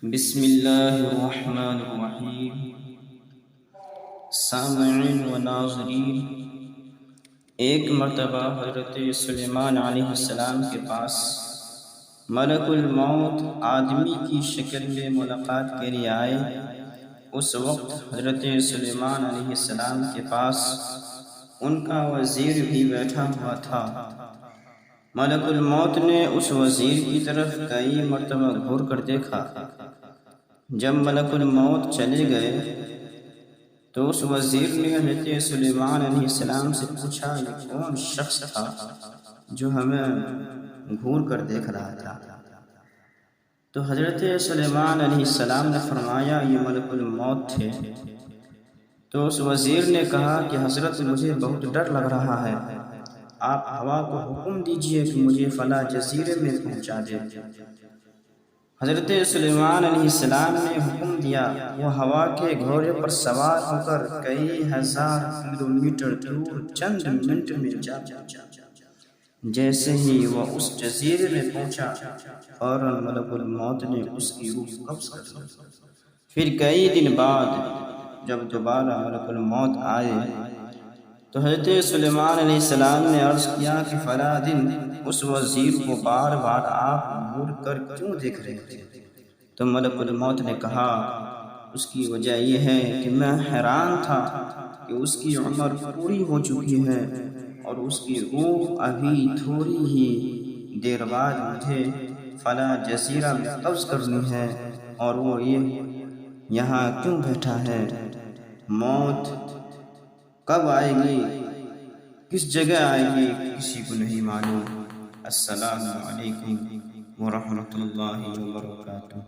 بسم اللہ الرحمن الرحیم۔ سامعین و ناظرین، ایک مرتبہ حضرت سلیمان علیہ السلام کے پاس ملک الموت آدمی کی شکل میں ملاقات کے لیے آئے۔ اس وقت حضرت سلیمان علیہ السلام کے پاس ان کا وزیر بھی بیٹھا ہوا تھا۔ ملک الموت نے اس وزیر کی طرف کئی مرتبہ گھور کر دیکھا۔ جب ملک الموت چلے گئے تو اس وزیر نے حضرت سلیمان علیہ السلام سے پوچھا، یہ کون شخص تھا جو ہمیں گھور کر دیکھ رہا تھا؟ تو حضرت سلیمان علیہ السلام نے فرمایا، یہ ملک الموت تھے۔ تو اس وزیر نے کہا کہ حضرت، مجھے بہت ڈر لگ رہا ہے، آپ ہوا کو حکم دیجئے کہ مجھے فلاں جزیرے میں پہنچا دے۔ حضرت سلیمان علیہ السلام نے حکم دیا، وہ ہوا کے گھوڑے پر سوار ہو کر کئی ہزار کلومیٹر دور چند منٹ میں جا پہنچا۔ جیسے ہی وہ اس جزیرے میں پہنچا، فوراً ملک الموت نے اس کی روح قبض کر لی۔ پھر کئی دن بعد جب دوبارہ ملک الموت آئے تو حضرت سلیمان علیہ السلام نے عرض کیا کہ فلاں دن اس وزیر کو بار بار آپ گھور کر کیوں دیکھ رہے تھے؟ تو ملک الموت نے کہا، اس کی وجہ یہ ہے کہ میں حیران تھا کہ اس کی عمر پوری ہو چکی ہے اور اس کی روح ابھی تھوڑی ہی دیر بعد مجھے فلاں جزیرہ میں قبض کرنی ہے، اور وہ یہاں کیوں بیٹھا ہے؟ موت کب آئے گی، کس جگہ آئے گی، کسی کو نہیں معلوم۔ السلام علیکم ورحمۃ اللہ وبرکاتہ۔